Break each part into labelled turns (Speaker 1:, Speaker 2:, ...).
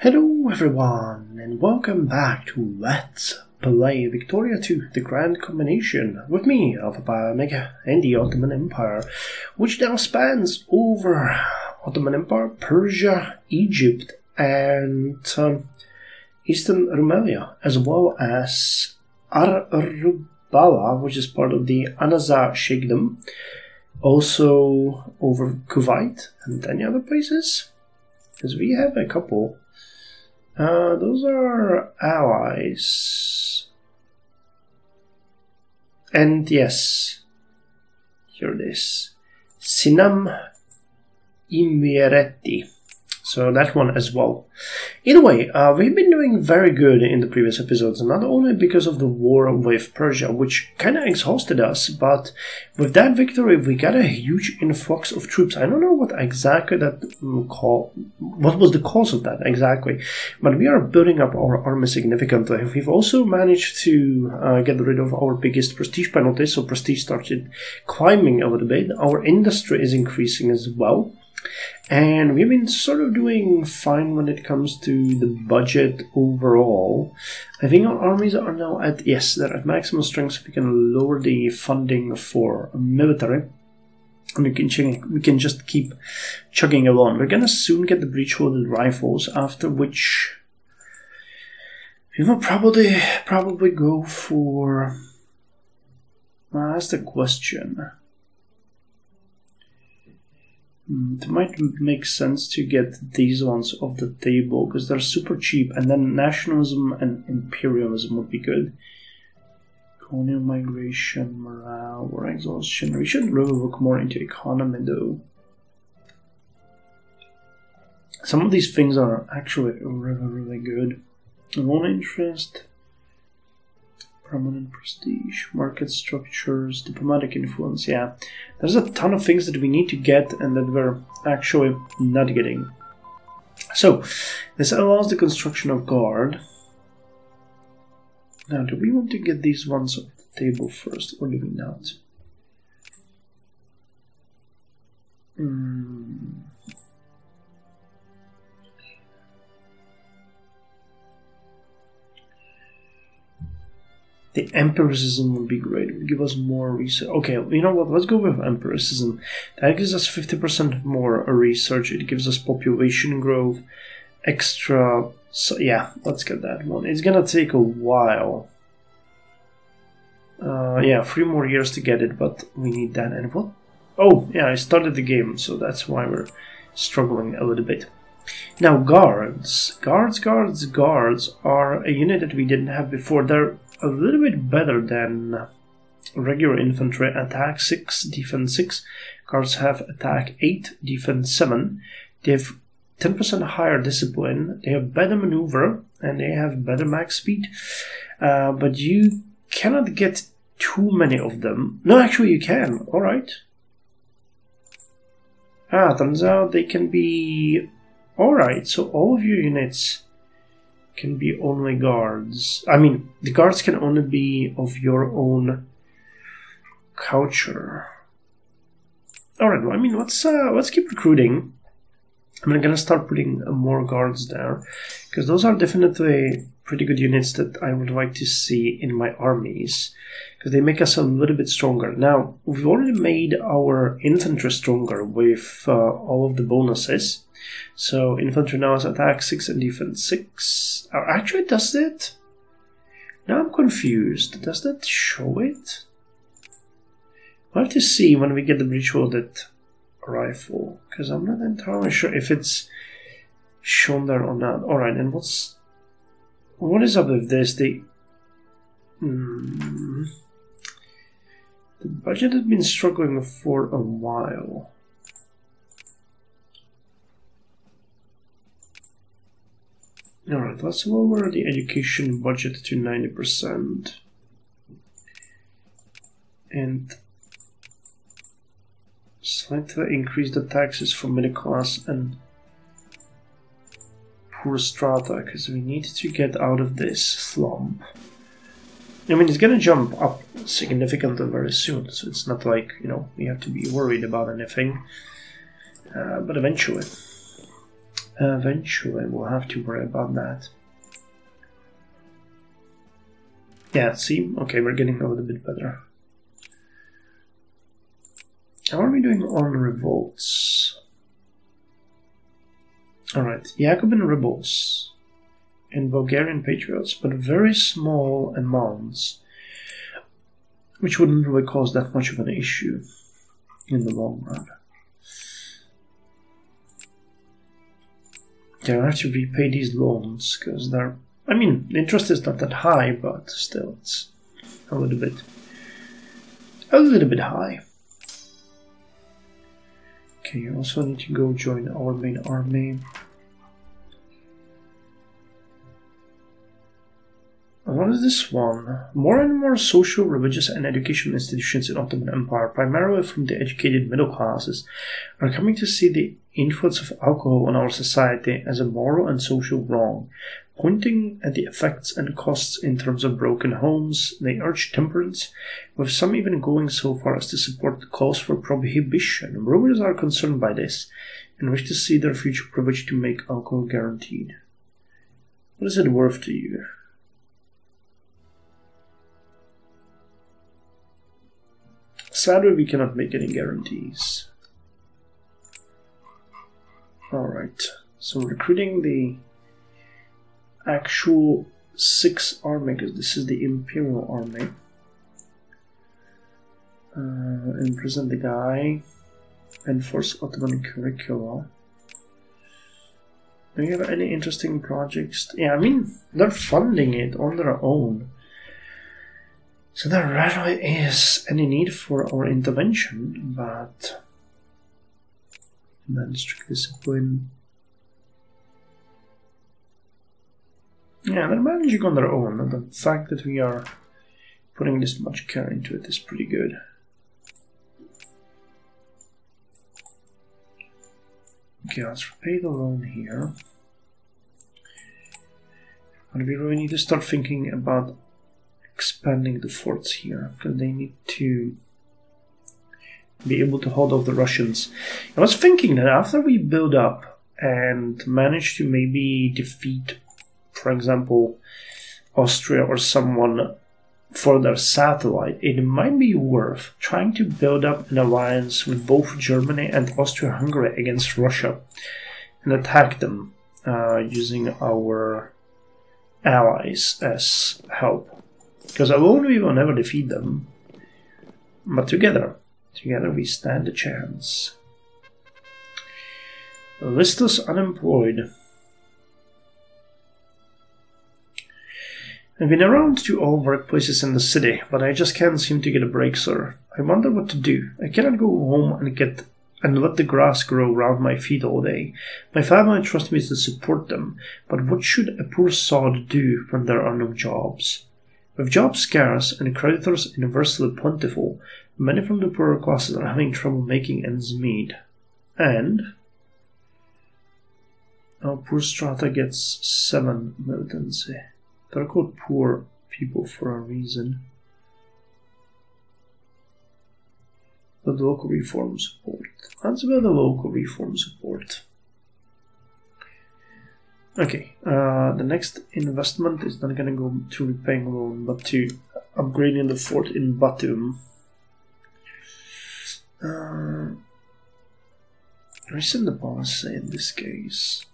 Speaker 1: Hello everyone, and welcome back to Let's Play Victoria 2, the Grand Combination, with me, Alpha Mega, and the Ottoman Empire, which now spans over Ottoman Empire, Persia, Egypt, and Eastern Rumelia, as well as Arbala, which is part of the Anaza Sheikhdom, also over Kuwait and any other places, because we have a couple. Those are allies. And yes, here it is. Sinam Imieretti. So that one as well. Either way, we've been doing very good in the previous episodes, not only because of the war with Persia, which kind of exhausted us, but with that victory we got a huge influx of troops. I don't know what exactly what was the cause of that exactly, but we are building up our army significantly. We've also managed to get rid of our biggest prestige penalty, so prestige started climbing a little bit. Our industry is increasing as well. And we've been sort of doing fine when it comes to the budget overall. I think our armies are now at, yes, they're at maximum strength, so we can lower the funding for military. And we can just keep chugging along. We're gonna soon get the breech-loaded rifles, after which we will probably go for... that's the question. It might make sense to get these ones off the table because they're super cheap, and then nationalism and imperialism would be good. Colonial migration, morale, or exhaustion. We should really look more into economy though. Some of these things are actually really good. Loan interest, permanent prestige, market structures, diplomatic influence, yeah. There's a ton of things that we need to get and that we're actually not getting. So, this allows the construction of guard. Now, do we want to get these ones off the table first, or do we not? The empiricism would be great. It would give us more research. Okay, you know what? Let's go with empiricism. That gives us 50% more research. It gives us population growth, extra. So yeah, let's get that one. It's gonna take a while. Yeah, 3 more years to get it, but we need that. And what? Oh, yeah, I started the game, so that's why we're struggling a little bit. Now, guards. Guards are a unit that we didn't have before. They're a little bit better than regular infantry. Attack 6, defense 6. Guards have attack 8, defense 7. They have 10% higher discipline. They have better maneuver, and they have better max speed. But you cannot get too many of them. No, actually you can. Alright. Turns out they can be... Alright, so all of your units can be only guards. I mean, the guards can only be of your own culture. Alright, well, I mean, let's keep recruiting. I'm gonna start putting more guards there, because those are definitely pretty good units that I would like to see in my armies, because they make us a little bit stronger. Now, we've already made our infantry stronger with all of the bonuses. So infantry now has attack 6 and defense 6. Actually, does it? Now I'm confused. Does that show it? We'll have to see when we get the breech-loaded rifle, because I'm not entirely sure if it's shown there or not. Alright, and what is up with this? The budget has been struggling for a while. Alright, let's lower the education budget to 90%. And slightly increase the taxes for middle class and poor strata, because we need to get out of this slump. I mean, it's gonna jump up significantly very soon, so it's not like, you know, we have to be worried about anything. But eventually. Eventually, we'll have to worry about that. Yeah, see? Okay, we're getting a little bit better. How are we doing on revolts? Alright, Jacobin rebels and Bulgarian patriots, but very small amounts, which wouldn't really cause that much of an issue in the long run. Yeah, I have to repay these loans because they're, I mean, the interest is not that high, but still it's a little bit high. Okay, you also need to go join our main army. What is this one? More and more social, religious, and educational institutions in Ottoman Empire, primarily from the educated middle classes, are coming to see the influence of alcohol on our society as a moral and social wrong. Pointing at the effects and costs in terms of broken homes, they urge temperance, with some even going so far as to support the calls for prohibition. Rulers are concerned by this and wish to see their future privilege to make alcohol guaranteed. What is it worth to you? Sadly, we cannot make any guarantees. Alright, so recruiting the actual 6th army, because this is the Imperial army. Imprison the guy. Enforce Ottoman curricula. Do you have any interesting projects? Yeah, I mean, they're funding it on their own. So there rarely is any need for our intervention, but then strict discipline. Yeah, they're managing on their own, and the fact that we are putting this much care into it is pretty good. Okay, let's repay the loan here. And we really need to start thinking about expanding the forts here, because they need to be able to hold off the Russians. I was thinking that after we build up and manage to maybe defeat, for example, Austria or someone for their satellite, it might be worth trying to build up an alliance with both Germany and Austria-Hungary against Russia and attack them using our allies as help. Because alone we will never defeat them, but together we stand a chance. List us unemployed. I've been around to all workplaces in the city, but I just can't seem to get a break, sir. I wonder what to do. I cannot go home and let the grass grow round my feet all day. My family trusts me to support them, but what should a poor sod do when there are no jobs? With jobs scarce and creditors universally plentiful, many from the poorer classes are having trouble making ends meet. And our poor strata gets 7 militancy. They're called poor people for a reason. But the local reform support. That's about the local reform support. Okay, the next investment is not going to go to repaying loan, but to upgrading the fort in Batum. Rescind the policy in this case.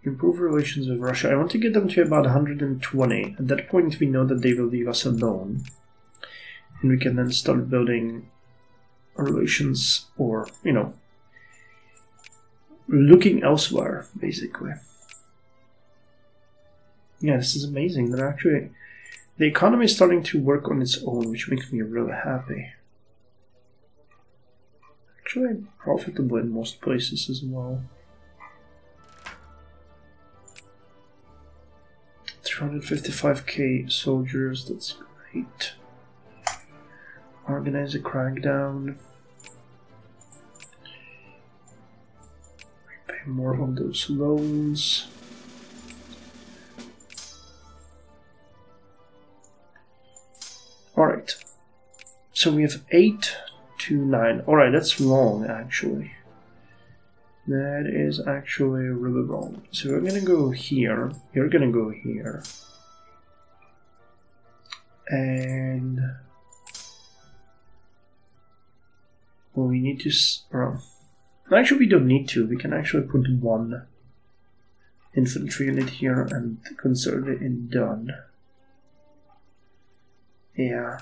Speaker 1: Improve relations with Russia. I want to get them to about 120. At that point we know that they will leave us alone. And we can then start building relations, or, you know, looking elsewhere, basically. Yeah, this is amazing. That actually, the economy is starting to work on its own, which makes me really happy. Actually, profitable in most places as well. 355k soldiers, that's great. Organize a crackdown. Repay more of those loans. Alright. So we have 8 to 9. Alright, that's wrong actually. That is actually really wrong. So we're gonna go here. You're gonna go here. And well, we need to. Actually, we don't need to. We can actually put one infantry unit here and consider it done. Yeah.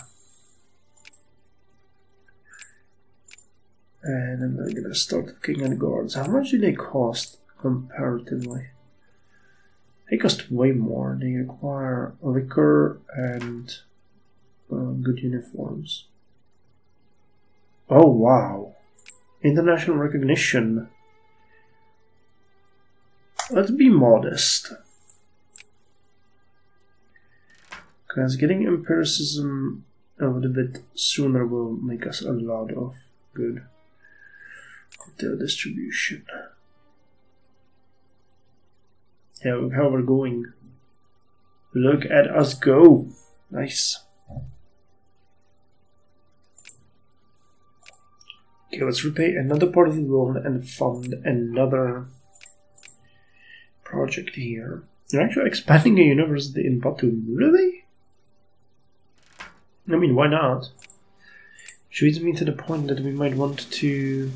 Speaker 1: And then we're gonna start looking at guards. How much do they cost comparatively? They cost way more. They require liquor and good uniforms. Oh wow. International recognition. Let's be modest. Because getting empiricism a little bit sooner will make us a lot of good. Hotel distribution. Yeah, look how we're going. Look at us go. Nice. Okay, let's repay another part of the loan and fund another project here. You're actually expanding a university in Batu, really? I mean, why not? Which leads me to the point that we might want to...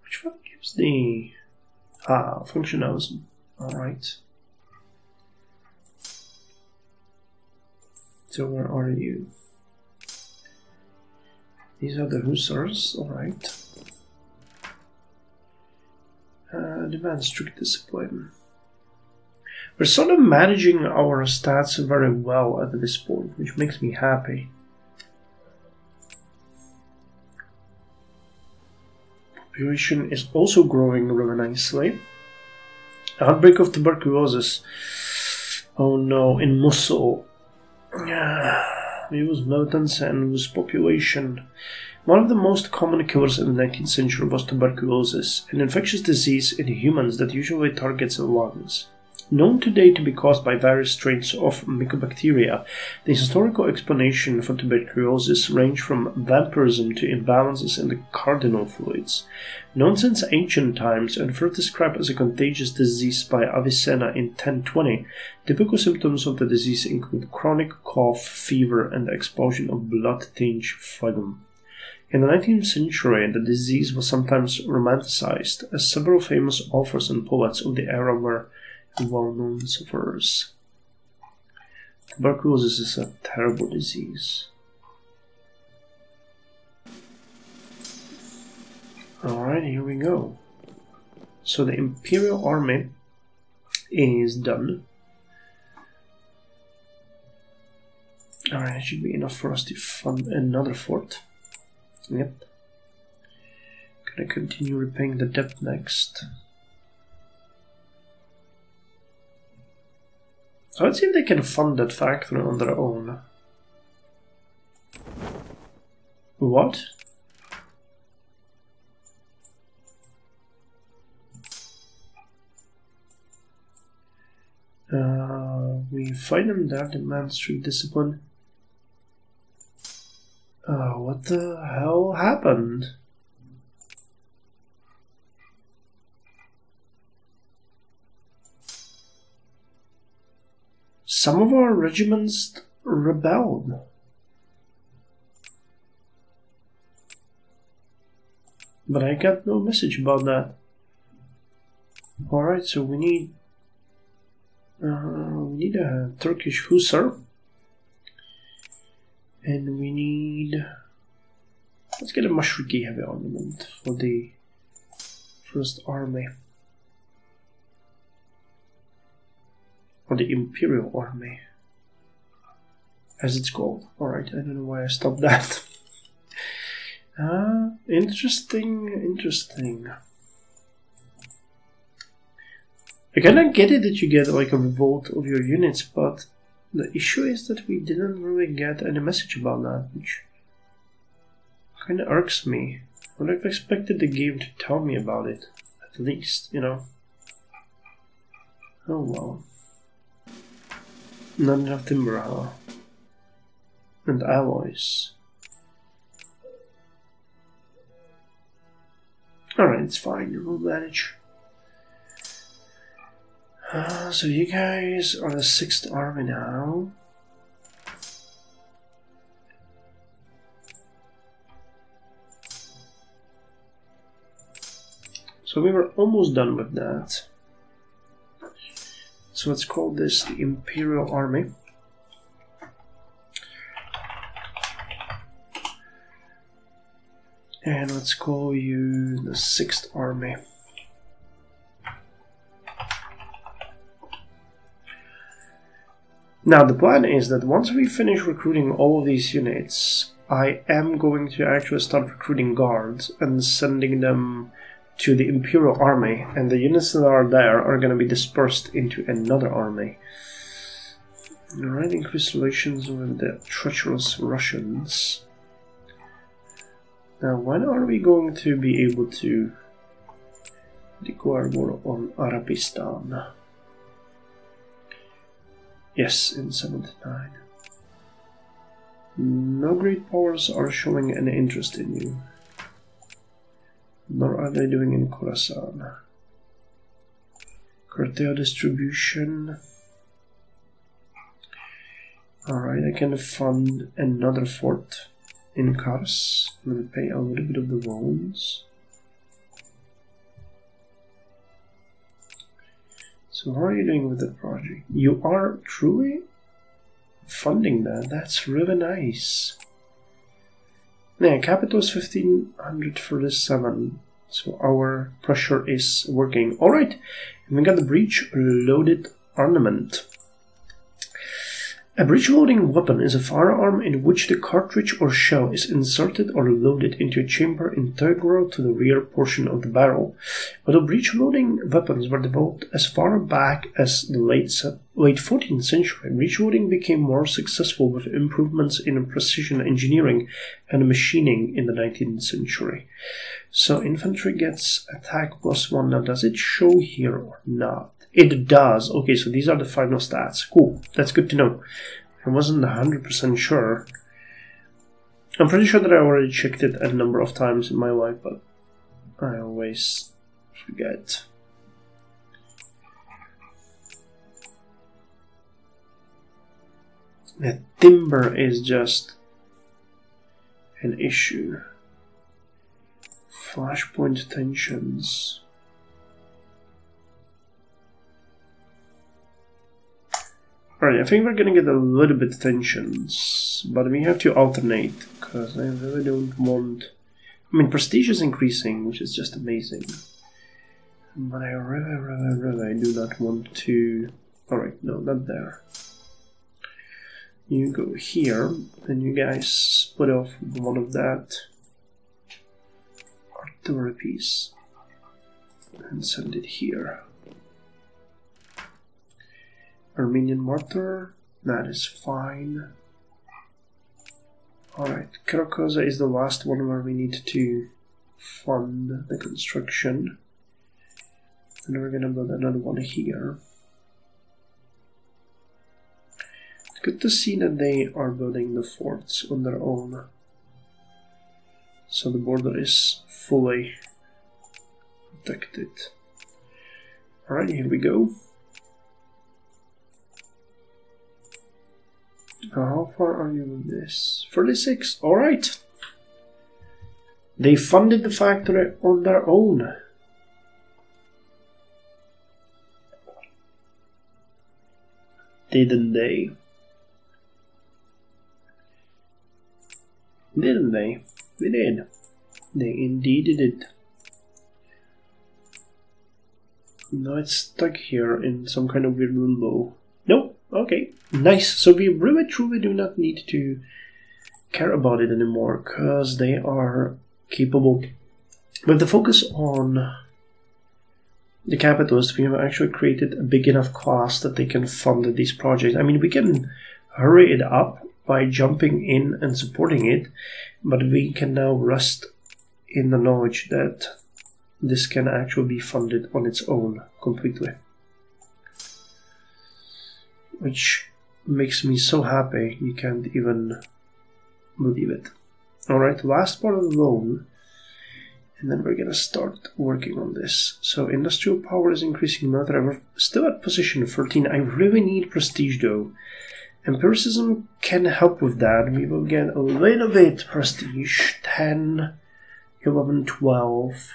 Speaker 1: Which one gives the... functionalism. Alright. So where are you? These are the hussars, alright. Demand strict discipline. We're sort of managing our stats very well at this point, which makes me happy. Population is also growing really nicely. Outbreak of tuberculosis. Oh no, in Mosul. We lose militants and lose population. One of the most common killers in the 19th century was tuberculosis, an infectious disease in humans that usually targets the lungs. Known today to be caused by various strains of mycobacteria, the historical explanation for tuberculosis range from vampirism to imbalances in the cardinal fluids. Known since ancient times and first described as a contagious disease by Avicenna in 1020, typical symptoms of the disease include chronic cough, fever, and the expulsion of blood-tinged phlegm. In the 19th century, the disease was sometimes romanticized, as several famous authors and poets of the era were well-known sufferers. Tuberculosis is a terrible disease. Alright, here we go. So the Imperial Army is done. Alright, it should be enough for us to fund another fort. Yep. Gonna continue repaying the debt next. So let's see if they can fund that factory on their own. What? We find them there, demand strict discipline. What the hell happened? Some of our regiments rebelled. But I got no message about that. Alright, so we need a Turkish hussar. And we need... Let's get a Mashriki heavy armament for the first army. Or the Imperial Army, as it's called. Alright, I don't know why I stopped that. Interesting. I kinda get it that you get like a revolt of your units, but the issue is that we didn't really get any message about that, which kinda irks me. I would have expected the game to tell me about it, at least, you know. Oh well. Not enough timber, huh? And alloys. Alright, it's fine, we'll manage. So you guys are the 6th army now. So we were almost done with that. So let's call this the Imperial Army. And let's call you the 6th Army. Now the plan is that once we finish recruiting all of these units, I am going to actually start recruiting guards and sending them to the Imperial Army, and the units that are there are going to be dispersed into another army. Alright, increase relations with the treacherous Russians. Now, when are we going to be able to declare war on Arabistan? Yes, in 79. No great powers are showing any interest in you. Nor are they doing in Khorasan. Curtail distribution. Alright, I can fund another fort in Kars. I'm going to pay a little bit of the loans. So how are you doing with the project? You are truly funding that. That's really nice. Yeah, capital is 1537, so our pressure is working. Alright, and we got the breech loaded armament. A breech-loading weapon is a firearm in which the cartridge or shell is inserted or loaded into a chamber integral to the rear portion of the barrel. Although breech-loading weapons were developed as far back as the late 14th century, breech-loading became more successful with improvements in precision engineering and machining in the 19th century. So infantry gets attack +1. Now, does it show here or not? It does. Okay, so these are the final stats. Cool. That's good to know. I wasn't 100% sure. I'm pretty sure that I already checked it a number of times in my life, but I always forget. The timber is just an issue. Flashpoint tensions. Alright, I think we're gonna get a little bit tensions, but we have to alternate, because I really don't want... I mean, prestige is increasing, which is just amazing. But I really do not want to... Alright, no, not there. You go here, and you guys split off one of that artillery piece, and send it here. Armenian mortar, that is fine. Alright, Karakoza is the last one where we need to fund the construction. And we're gonna build another one here. It's good to see that they are building the forts on their own. So the border is fully protected. Alright, here we go. How far are you with this? 36, alright. They funded the factory on their own. Didn't they? Didn't they? They did. They indeed did. Now it's stuck here in some kind of weird limbo. Nope. Okay, nice. So we really truly do not need to care about it anymore, because they are capable. With the focus on the capitalists, we have actually created a big enough class that they can fund these projects. I mean, we can hurry it up by jumping in and supporting it, but we can now rest in the knowledge that this can actually be funded on its own completely. Which makes me so happy, you can't even believe it. Alright, last part of the loan And then we're gonna start working on this. So industrial power is increasing, military. We're still at position 13. I really need prestige though. Empiricism can help with that. We will get a little bit prestige. 10, 11, 12.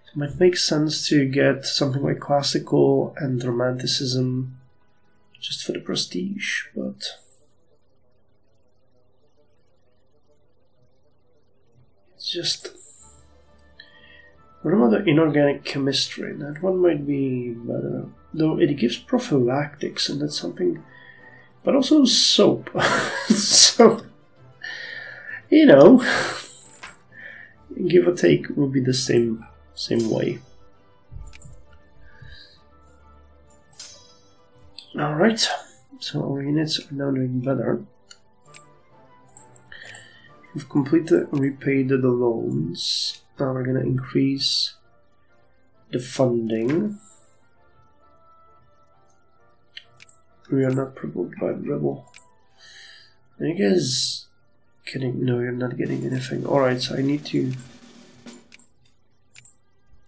Speaker 1: It might make sense to get something like classical and romanticism just for the prestige, but it's just... What about the inorganic chemistry? That one might be better. Though it gives prophylactics, and that's something... But also soap. So, you know, give or take will be the same way. Alright, so our units are now doing better. We've completely repaid the loans. Now we're going to increase the funding. We are not provoked by rebel. Are you guys kidding? No, you're not getting anything. Alright, so I need to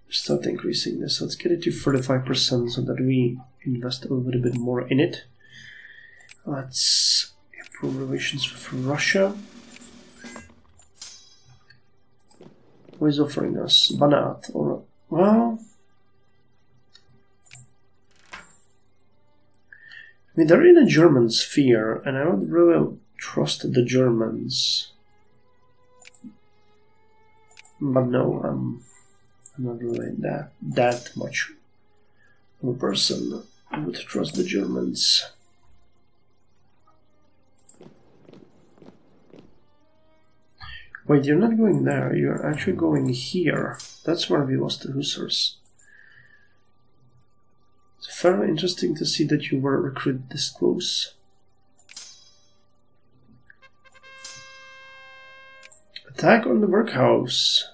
Speaker 1: start increasing this. Let's get it to 35% so that we invest a little bit more in it. Let's improve relations with Russia. Who is offering us? Banat, or well, I mean, they're in a German sphere, and I don't really trust the Germans. But no, I'm not really that much of a person who would trust the Germans. Wait, you're not going there, you're actually going here. That's where we lost the Hussars. It's fairly interesting to see that you were recruited this close. Attack on the workhouse.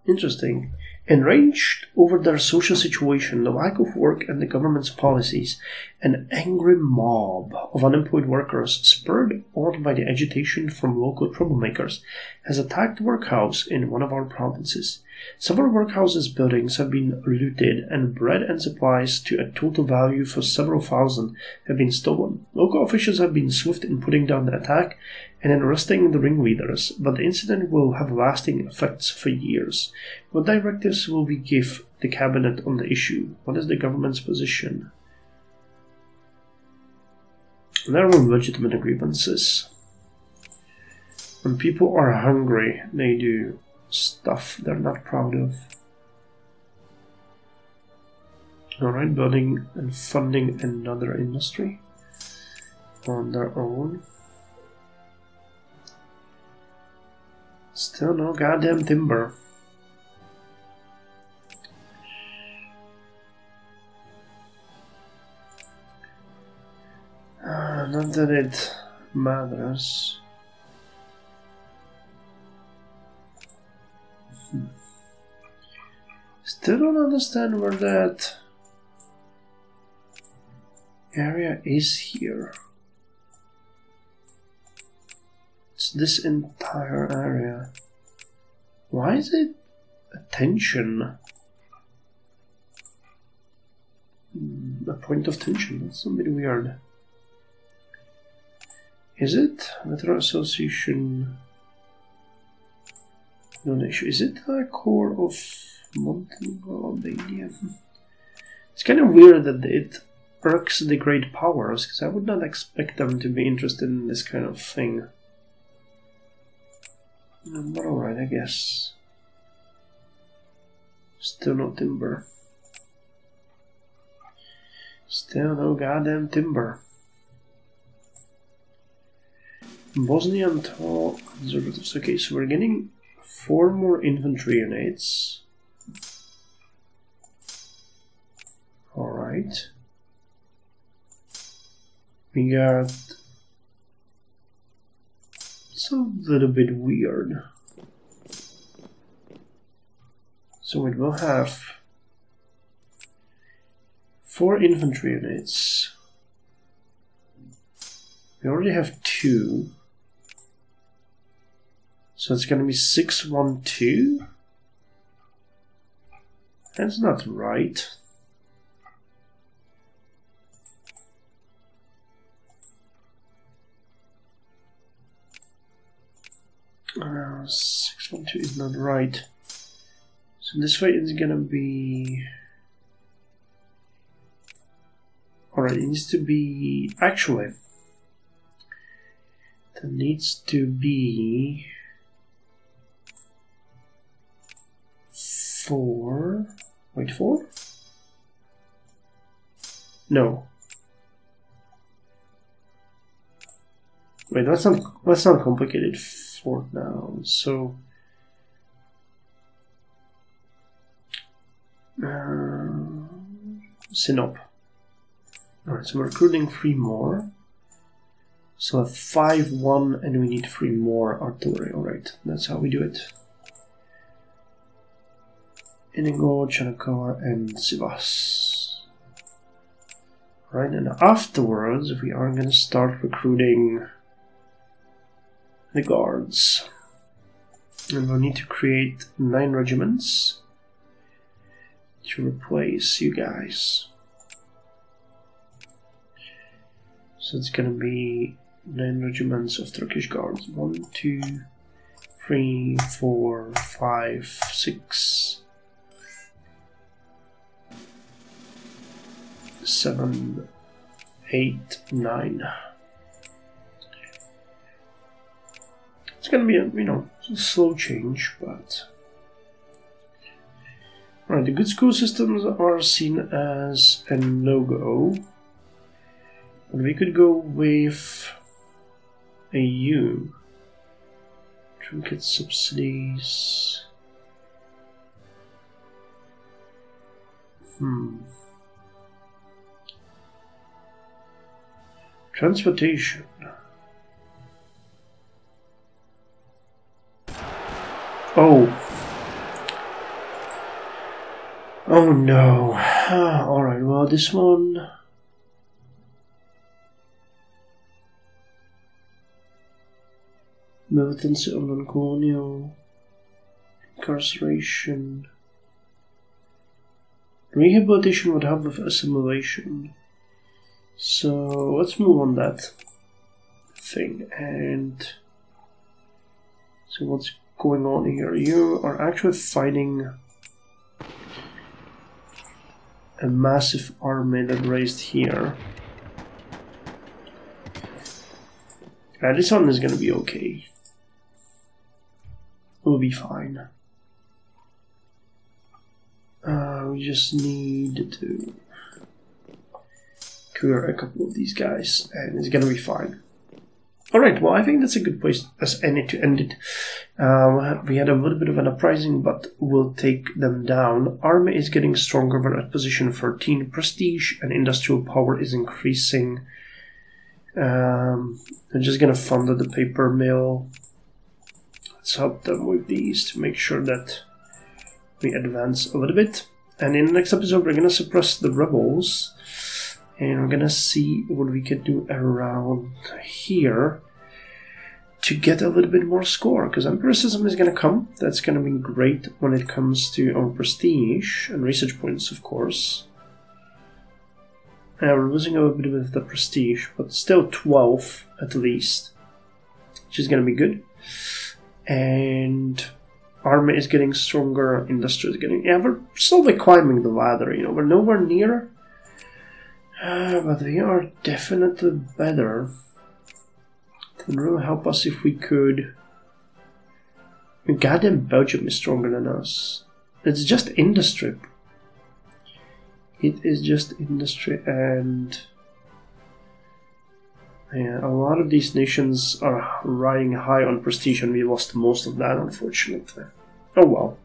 Speaker 1: Interesting. Enraged over their social situation, the lack of work and the government's policies, an angry mob of unemployed workers, spurred on by the agitation from local troublemakers, has attacked the workhouse in one of our provinces. Several workhouses buildings have been looted, and bread and supplies to a total value for several thousand have been stolen. Local officials have been swift in putting down the attack and in arresting the ringleaders, but the incident will have lasting effects for years. What directives will we give the cabinet on the issue? What is the government's position? There are legitimate grievances. When people are hungry, they do stuff they're not proud of. Alright, building and funding another industry on their own. Still no goddamn timber. Not that it matters. Still don't understand where that area is here. It's this entire area. Why is it attention? A point of tension. That's a bit weird. Is it? Metro Association donation. Is it a core of Montenegro, Albania? It's kind of weird that it irks the great powers, because I would not expect them to be interested in this kind of thing. But alright, I guess. Still no timber. Still no goddamn timber. Bosnian tall conservatives. Okay, so we're getting 4 more infantry units. Alright. We got... It's a little bit weird. So we will have 4 infantry units. We already have 2. So it's going to be 612. That's not right. Uh, 612 is not right. So this way it's gonna be... Alright, it needs to be... Actually, that needs to be... 4... Wait, 4? No. Wait, that's not complicated. 4 now, so... Synop. Alright, so we're recruiting 3 more. So 5, 1, and we need 3 more artillery. Alright, that's how we do it. Inigo, Chanakar, and Sivas. Right, and afterwards we are going to start recruiting the guards. And we'll need to create 9 regiments to replace you guys. So it's gonna be 9 regiments of Turkish guards. 1, 2, 3, 4, 5, 6, 7, 8, 9. It's gonna be a slow change, but right. The good school systems are seen as a no-go, but we could go with a U. Trinket subsidies. Transportation. Oh no. Alright, well, this one... Militancy of non-colonial... Incarceration... Rehabilitation would help with assimilation. So, let's move on that thing. And... So what's going on here? You are actually fighting a massive army that raised here. This one is gonna be okay. We'll be fine. We just need to clear a couple of these guys, and it's gonna be fine. Alright, well, I think that's a good place as any to end it. We had a little bit of an uprising, but we'll take them down. Army is getting stronger, we're at position 13. Prestige and industrial power is increasing. They're just gonna fund the paper mill. Let's help them with these to make sure that we advance a little bit. And in the next episode, we're gonna suppress the rebels. And we're gonna see what we can do around here to get a little bit more score, because empiricism is gonna come. That's gonna be great when it comes to our prestige and research points, of course. We're losing a little bit of the prestige, but still 12 at least, which is gonna be good. And army is getting stronger, industry is getting... Yeah, we're slowly climbing the ladder, we're nowhere near. But we are definitely better. It would really help us if we could... Goddamn, Belgium is stronger than us. It's just industry. It is just industry, and... Yeah, a lot of these nations are riding high on prestige, and we lost most of that, unfortunately. Oh well.